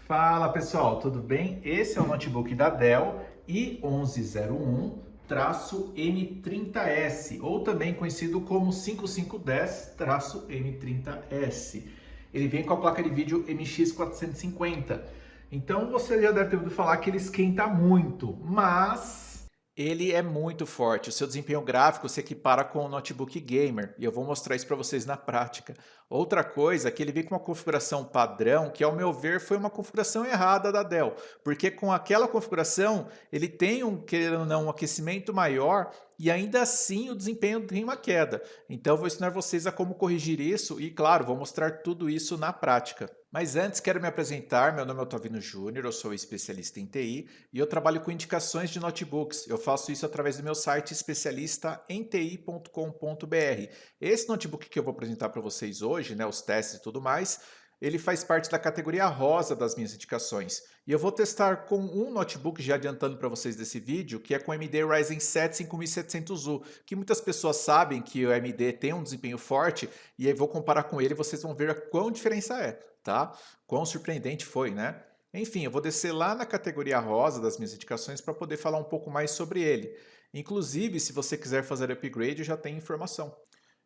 Fala pessoal, tudo bem? Esse é o notebook da Dell i1101-M30S, ou também conhecido como 5510-M30S. Ele vem com a placa de vídeo MX450. Então você já deve ter ouvido falar que ele esquenta muito, mas ele é muito forte. O seu desempenho gráfico se equipara com o notebook gamer, e eu vou mostrar isso para vocês na prática. Outra coisa é que ele vem com uma configuração padrão, que ao meu ver foi uma configuração errada da Dell, porque com aquela configuração ele tem querendo ou não, um aquecimento maior e ainda assim o desempenho tem uma queda. Então eu vou ensinar vocês a como corrigir isso e, claro, vou mostrar tudo isso na prática. Mas antes quero me apresentar, meu nome é Otávio Júnior, eu sou especialista em TI e eu trabalho com indicações de notebooks. Eu faço isso através do meu site especialistaemti.com.br. Esse notebook que eu vou apresentar para vocês hoje, né, os testes e tudo mais, ele faz parte da categoria rosa das minhas indicações. E eu vou testar com um notebook, já adiantando para vocês desse vídeo, que é com o AMD Ryzen 7 5700U, que muitas pessoas sabem que o AMD tem um desempenho forte, e aí vou comparar com ele e vocês vão ver a quão diferença é, tá? Quão surpreendente foi, né? Enfim, eu vou descer lá na categoria rosa das minhas indicações para poder falar um pouco mais sobre ele. Inclusive, se você quiser fazer upgrade, eu já tenho informação.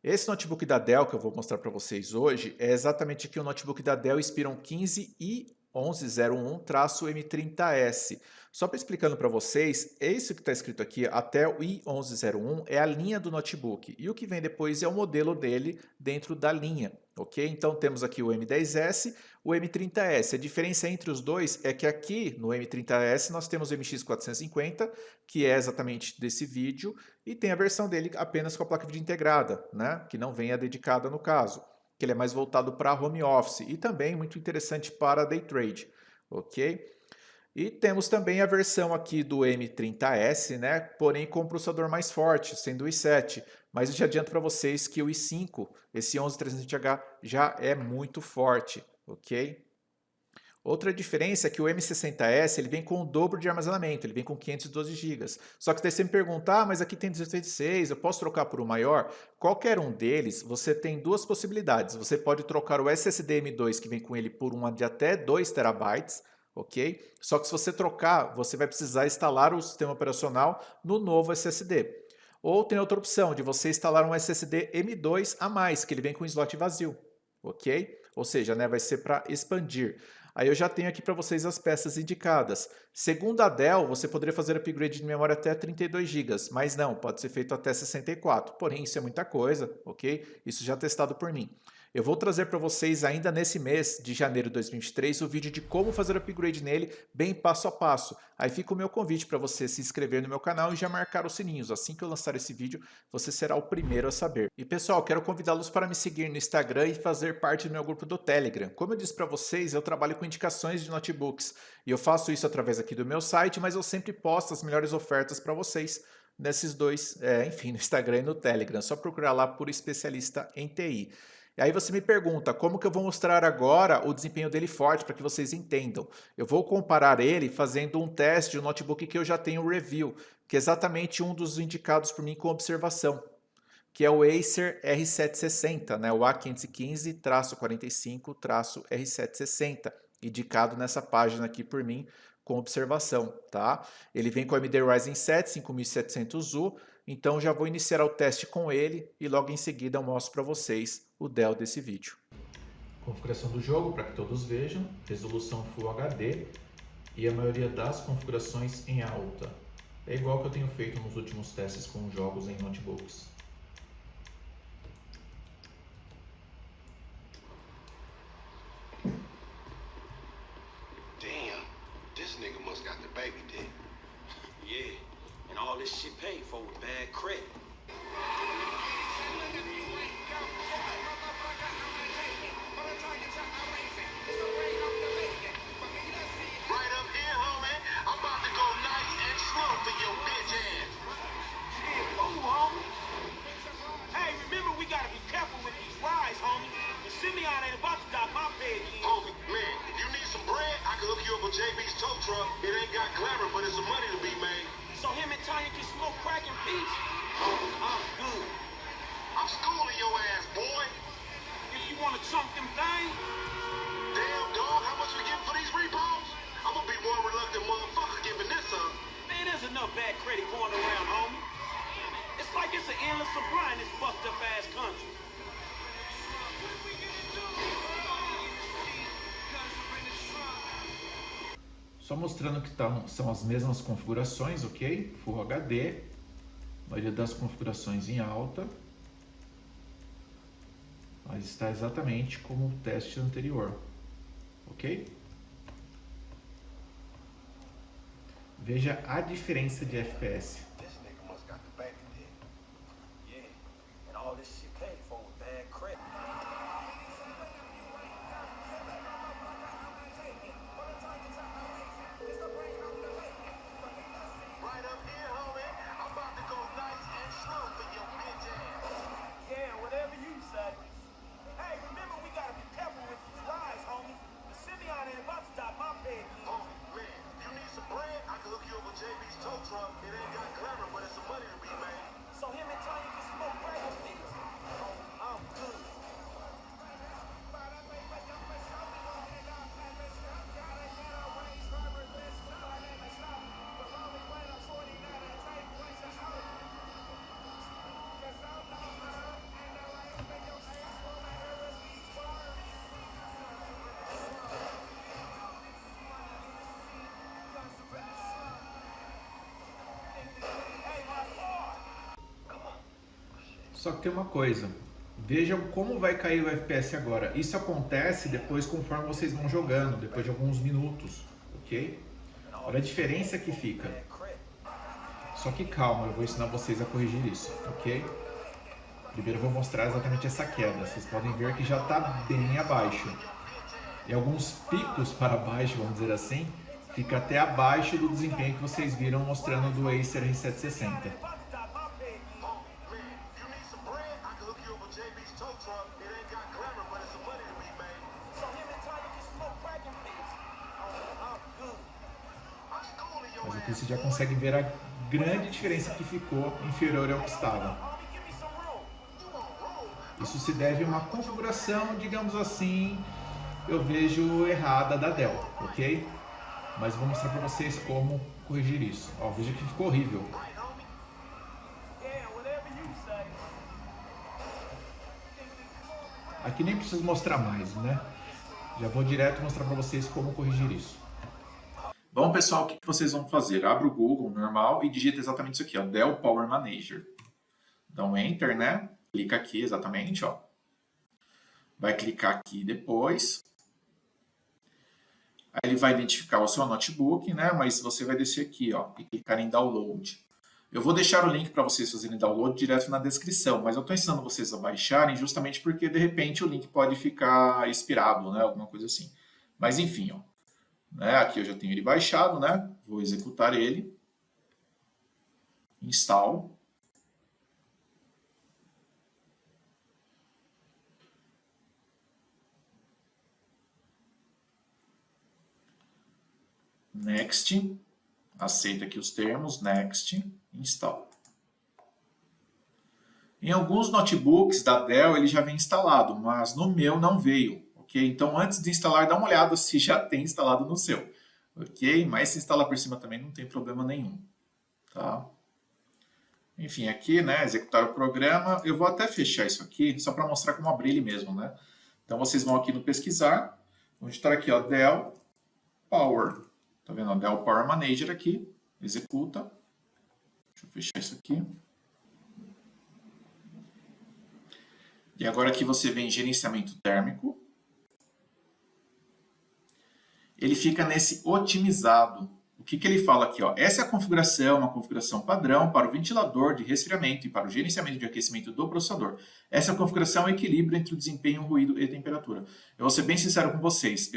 Esse notebook da Dell que eu vou mostrar para vocês hoje é exatamente aqui o notebook da Dell Inspiron 15 e 1101-M30S. Só para explicando para vocês, isso que está escrito aqui, até o i1101, é a linha do notebook. E o que vem depois é o modelo dele dentro da linha. Ok? Então temos aqui o M10S, o M30S. A diferença entre os dois é que aqui no M30S nós temos o MX450, que é exatamente desse vídeo, e tem a versão dele apenas com a placa de vídeo integrada, né? Que não vem a dedicada no caso, que ele é mais voltado para home office e também muito interessante para day trade, ok? E temos também a versão aqui do M30S, né? Porém com um processador mais forte, sendo o i7. Mas eu já adianto para vocês que o i5, esse 11320H, já é muito forte, ok? Outra diferença é que o M60S ele vem com o dobro de armazenamento, ele vem com 512 GB. Só que daí você me pergunta, mas aqui tem 256, eu posso trocar por um maior? Qualquer um deles, você tem duas possibilidades. Você pode trocar o SSD M2 que vem com ele por uma de até 2 TB, ok? Só que se você trocar, você vai precisar instalar o sistema operacional no novo SSD. Ou tem outra opção de você instalar um SSD M2 a mais, que ele vem com slot vazio, ok? Ou seja, né, vai ser para expandir. Aí eu já tenho aqui para vocês as peças indicadas. Segundo a Dell, você poderia fazer upgrade de memória até 32 GB, mas não, pode ser feito até 64. Porém, isso é muita coisa, ok? Isso já é testado por mim. Eu vou trazer para vocês ainda nesse mês de janeiro de 2023 o vídeo de como fazer upgrade nele bem passo a passo. Aí fica o meu convite para você se inscrever no meu canal e já marcar os sininhos. Assim que eu lançar esse vídeo, você será o primeiro a saber. E pessoal, quero convidá-los para me seguir no Instagram e fazer parte do meu grupo do Telegram. Como eu disse para vocês, eu trabalho com indicações de notebooks e eu faço isso através aqui do meu site, mas eu sempre posto as melhores ofertas para vocês nesses dois, enfim, no Instagram e no Telegram. É só procurar lá por especialista em TI. E aí você me pergunta, como que eu vou mostrar agora o desempenho dele forte para que vocês entendam? Eu vou comparar ele fazendo um teste de um notebook que eu já tenho review, que é exatamente um dos indicados por mim com observação, que é o Acer R760, né? O A515-45-R760, indicado nessa página aqui por mim com observação, tá? Ele vem com o AMD Ryzen 7 5700U, então já vou iniciar o teste com ele e logo em seguida eu mostro para vocês o Dell desse vídeo. Configuração do jogo para que todos vejam, resolução Full HD e a maioria das configurações em alta. É igual que eu tenho feito nos últimos testes com jogos em notebooks. Damn, this nigga must got the baby dick. Yeah, and all this shit paid for with bad credit. Right up here, homie. I'm about to go nice and slow for your bitch ass. Shit, fool, homie. Hey, remember we gotta be careful with these rides, homie. The Simeon ain't about to dock my pay again. Homie, man, if you need some bread, I can hook you up with JB's tow truck. It ain't got glamour, but it's some money to be made. So him and Tanya can smoke crack in peace? I'm good. I'm schooling your ass, boy. If you wanna chunk them things. Damn, dog, how much we getting for these repos? Só mostrando que são as mesmas configurações, ok? Full HD, a maioria das configurações em alta, mas está exatamente como o teste anterior, ok? Veja a diferença de FPS. Só que tem uma coisa, vejam como vai cair o FPS agora. Isso acontece depois conforme vocês vão jogando, depois de alguns minutos, ok? Olha a diferença que fica. Só que calma, eu vou ensinar vocês a corrigir isso, ok? Primeiro eu vou mostrar exatamente essa queda. Vocês podem ver que já está bem abaixo. E alguns picos para baixo, vamos dizer assim, fica até abaixo do desempenho que vocês viram mostrando do Acer R760. Mas aqui você já consegue ver a grande diferença que ficou inferior ao que estava. Isso se deve a uma configuração, digamos assim, eu vejo errada da Dell, ok? Mas vou mostrar para vocês como corrigir isso. Ó, veja que ficou horrível. Aqui nem preciso mostrar mais, né? Já vou direto mostrar para vocês como corrigir isso. Bom, pessoal, o que vocês vão fazer? Abre o Google normal e digita exatamente isso aqui, ó, Dell Power Manager. Dá um Enter, né? Clica aqui exatamente, ó. Vai clicar aqui depois. Aí ele vai identificar o seu notebook, né? Mas você vai descer aqui, ó, e clicar em Download. Eu vou deixar o link para vocês fazerem download direto na descrição, mas eu estou ensinando vocês a baixarem justamente porque, de repente, o link pode ficar expirado, né? Alguma coisa assim. Mas, enfim, ó. Né? Aqui eu já tenho ele baixado, né? Vou executar ele. Install. Next. Aceita aqui os termos. Next. Install. Em alguns notebooks da Dell ele já vem instalado, mas no meu não veio. Ok? Então antes de instalar, dá uma olhada se já tem instalado no seu. Ok? Mas se instalar por cima também não tem problema nenhum. Tá? Enfim, aqui, né, executar o programa. Eu vou até fechar isso aqui, só para mostrar como abrir ele mesmo, né? Então vocês vão aqui no pesquisar, vão digitar aqui, ó, Dell Power. Tá vendo? O Dell Power Manager aqui. Executa. Deixa eu fechar isso aqui. E agora aqui você vem em gerenciamento térmico. Ele fica nesse otimizado. O que ele fala aqui? Ó? Essa é a configuração, uma configuração padrão para o ventilador de resfriamento e para o gerenciamento de aquecimento do processador. Essa é a configuração equilíbrio entre o desempenho, ruído e temperatura. Eu vou ser bem sincero com vocês.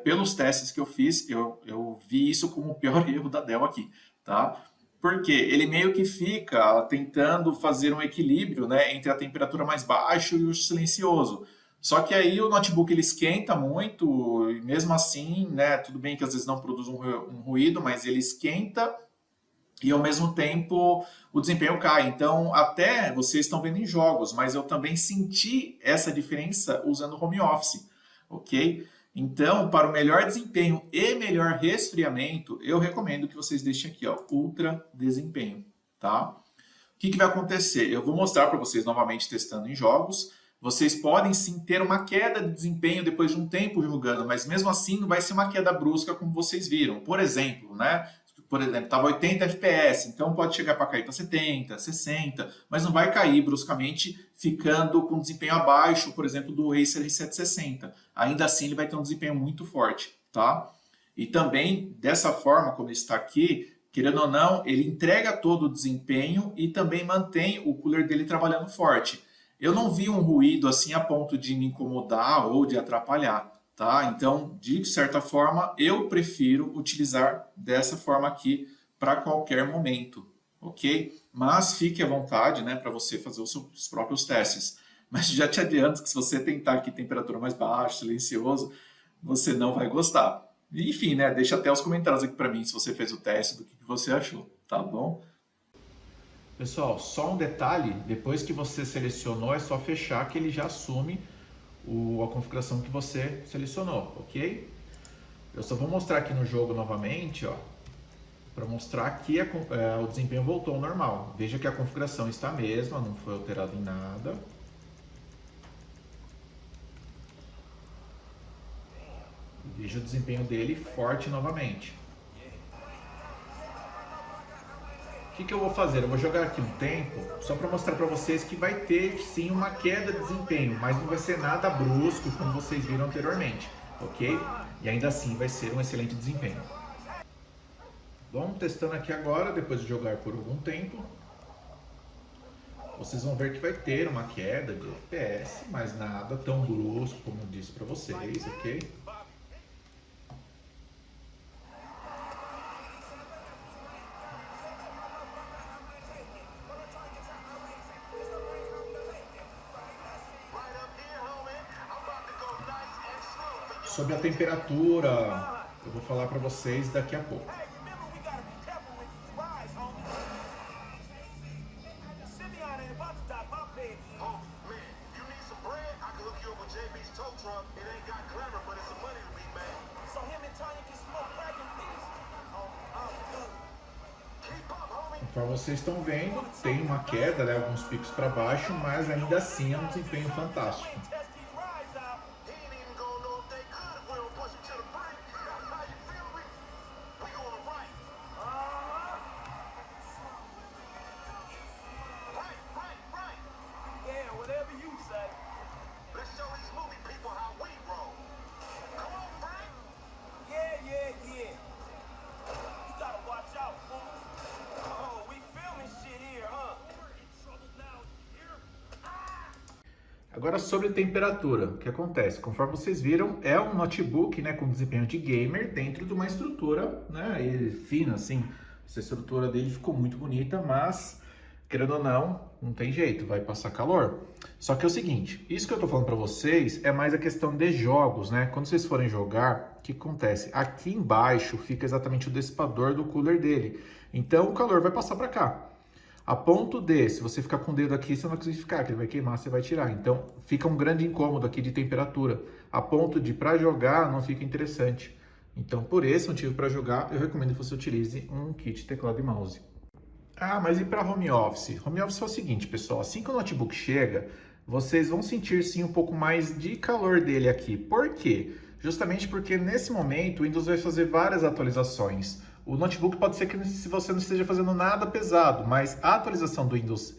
Pelos testes que eu fiz, eu vi isso como o pior erro da Dell aqui. Tá? Porque ele meio que fica tentando fazer um equilíbrio, né, entre a temperatura mais baixa e o silencioso. Só que aí o notebook ele esquenta muito, e mesmo assim, né, tudo bem que às vezes não produz um ruído, mas ele esquenta e ao mesmo tempo o desempenho cai. Então até vocês estão vendo em jogos, mas eu também senti essa diferença usando o home office, ok? Então, para o melhor desempenho e melhor resfriamento, eu recomendo que vocês deixem aqui, ó, Ultra Desempenho, tá? O que vai acontecer? Eu vou mostrar para vocês novamente testando em jogos. vocês podem sim ter uma queda de desempenho depois de um tempo jogando, mas mesmo assim não vai ser uma queda brusca como vocês viram. Por exemplo, né? Por exemplo, estava 80 FPS, então pode chegar para cair para 70, 60, mas não vai cair bruscamente ficando com desempenho abaixo, por exemplo, do Acer R760. Ainda assim, ele vai ter um desempenho muito forte, tá? E também, dessa forma, como ele está aqui, querendo ou não, ele entrega todo o desempenho e também mantém o cooler dele trabalhando forte. Eu não vi um ruído assim a ponto de me incomodar ou de atrapalhar. Tá? Então, de certa forma, eu prefiro utilizar dessa forma aqui para qualquer momento, ok? Mas fique à vontade, né, para você fazer os seus próprios testes. Mas já te adianto que se você tentar aqui temperatura mais baixa, silencioso, você não vai gostar. Enfim, né, deixa até os comentários aqui para mim se você fez o teste, do que você achou, tá bom? Pessoal, só um detalhe, depois que você selecionou, é só fechar que ele já assume a configuração que você selecionou, ok? Eu só vou mostrar aqui no jogo novamente, ó, para mostrar que o desempenho voltou ao normal. Veja que a configuração está a mesma, não foi alterada em nada. Veja o desempenho dele forte novamente. O que eu vou fazer? Eu vou jogar aqui um tempo, só para mostrar para vocês que vai ter sim uma queda de desempenho, mas não vai ser nada brusco como vocês viram anteriormente, ok? E ainda assim vai ser um excelente desempenho. Bom, testando aqui agora, depois de jogar por algum tempo, vocês vão ver que vai ter uma queda de FPS, mas nada tão brusco como eu disse para vocês, ok? Sobre a temperatura, eu vou falar para vocês daqui a pouco. Conforme vocês estão vendo, tem uma queda, né, alguns picos para baixo, mas ainda assim é um desempenho fantástico. Agora sobre temperatura, o que acontece? Conforme vocês viram, é um notebook, né, com desempenho de gamer dentro de uma estrutura, né, fina assim. Essa estrutura dele ficou muito bonita, mas querendo ou não tem jeito, vai passar calor. Só que é o seguinte, isso que eu tô falando para vocês é mais a questão de jogos, né? Quando vocês forem jogar, o que acontece? Aqui embaixo fica exatamente o dissipador do cooler dele. Então o calor vai passar para cá. A ponto de, se você ficar com o dedo aqui, você não vai conseguir ficar, que ele vai queimar, você vai tirar. Então, fica um grande incômodo aqui de temperatura, a ponto de, para jogar, não fica interessante. Então, por esse motivo, para jogar, eu recomendo que você utilize um kit teclado e mouse. Ah, mas e para home office? Home office é o seguinte, pessoal, assim que o notebook chega, vocês vão sentir sim um pouco mais de calor dele aqui. Por quê? Justamente porque nesse momento o Windows vai fazer várias atualizações. O notebook pode ser que se você não esteja fazendo nada pesado, mas a atualização do Windows,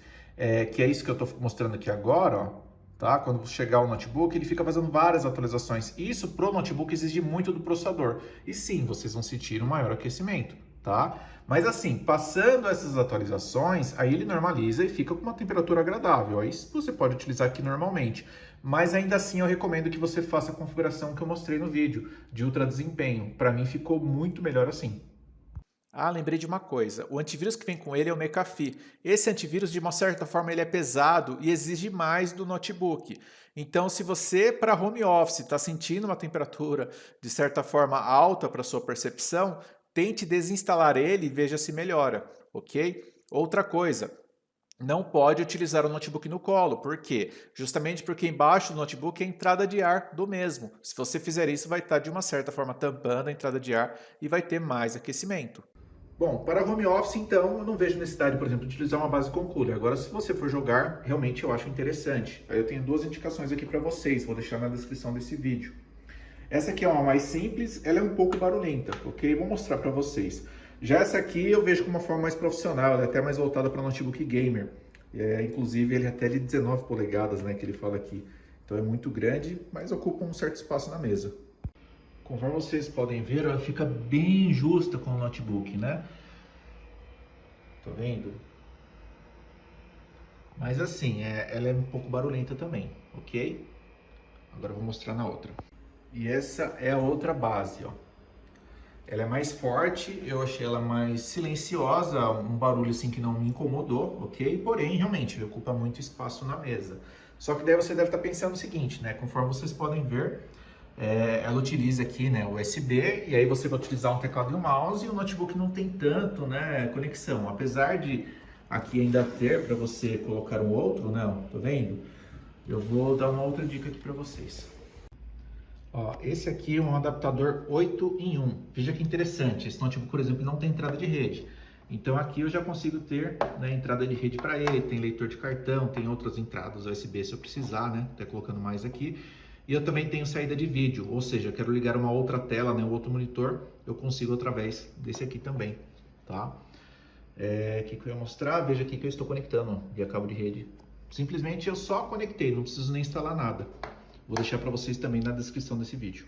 que é isso que eu estou mostrando aqui agora, ó, tá? Quando chegar o notebook, ele fica fazendo várias atualizações. Isso para o notebook exige muito do processador. E sim, vocês vão sentir um maior aquecimento, tá? Mas assim, passando essas atualizações, aí ele normaliza e fica com uma temperatura agradável. Aí você pode utilizar aqui normalmente. Mas ainda assim eu recomendo que você faça a configuração que eu mostrei no vídeo, de ultra desempenho. Para mim ficou muito melhor assim. Ah, lembrei de uma coisa. O antivírus que vem com ele é o McAfee. Esse antivírus, de uma certa forma, ele é pesado e exige mais do notebook. Então, se você, para home office, está sentindo uma temperatura, de certa forma, alta para sua percepção, tente desinstalar ele e veja se melhora, ok? Outra coisa, não pode utilizar o notebook no colo. Por quê? Justamente porque embaixo do notebook é a entrada de ar do mesmo. Se você fizer isso, vai estar, de uma certa forma, tampando a entrada de ar e vai ter mais aquecimento. Bom, para home office, então, eu não vejo necessidade, por exemplo, de utilizar uma base com cooler. Agora, se você for jogar, realmente eu acho interessante. Aí eu tenho duas indicações aqui para vocês, vou deixar na descrição desse vídeo. Essa aqui é uma mais simples, ela é um pouco barulhenta, ok? Vou mostrar para vocês. Já essa aqui eu vejo como uma forma mais profissional, ela é até mais voltada para notebook gamer. Inclusive, ele é até de 19 polegadas, né, que ele fala aqui. Então é muito grande, mas ocupa um certo espaço na mesa. Conforme vocês podem ver, ela fica bem justa com o notebook, né? Tá vendo? Mas assim, ela é um pouco barulhenta também, ok? Agora eu vou mostrar na outra. E essa é a outra base, ó. Ela é mais forte, eu achei ela mais silenciosa, um barulho assim que não me incomodou, ok? Porém, realmente, ele ocupa muito espaço na mesa. Só que daí você deve estar pensando o seguinte, né? Conforme vocês podem ver, ela utiliza aqui, né, USB, e aí você vai utilizar um teclado e um mouse, e o notebook não tem tanto, né, conexão. Apesar de aqui ainda ter para você colocar um outro, né, ó, tá vendo? Eu vou dar uma outra dica aqui para vocês. Ó, esse aqui é um adaptador 8 em 1. Veja que interessante, esse notebook, por exemplo, não tem entrada de rede. Então aqui eu já consigo ter, né, entrada de rede para ele, tem leitor de cartão, tem outras entradas USB se eu precisar, né? Até colocando mais aqui. E eu também tenho saída de vídeo, ou seja, eu quero ligar uma outra tela, né, um outro monitor, eu consigo através desse aqui também, tá? O que eu ia mostrar? Veja aqui que eu estou conectando, ó, via cabo de rede. Simplesmente eu só conectei, não preciso nem instalar nada. Vou deixar para vocês também na descrição desse vídeo.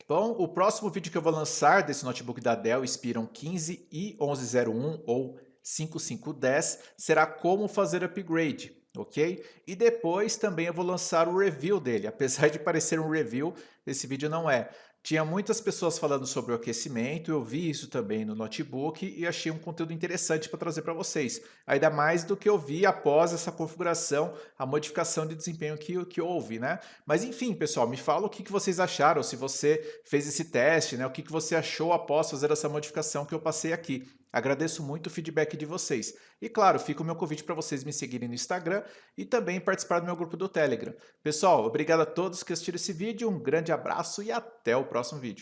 Bom, o próximo vídeo que eu vou lançar desse notebook da Dell Inspiron 15 e 1101 ou 5510 será como fazer upgrade, ok? E depois também eu vou lançar o review dele. Apesar de parecer um review, esse vídeo não é. Tinha muitas pessoas falando sobre o aquecimento, eu vi isso também no notebook e achei um conteúdo interessante para trazer para vocês. Ainda mais do que eu vi após essa configuração, a modificação de desempenho que houve, né? Mas enfim, pessoal, me fala o que vocês acharam, se você fez esse teste, né? O que você achou após fazer essa modificação que eu passei aqui. Agradeço muito o feedback de vocês. E claro, fica o meu convite para vocês me seguirem no Instagram e também participar do meu grupo do Telegram. Pessoal, obrigado a todos que assistiram esse vídeo, um grande abraço e até o próximo vídeo.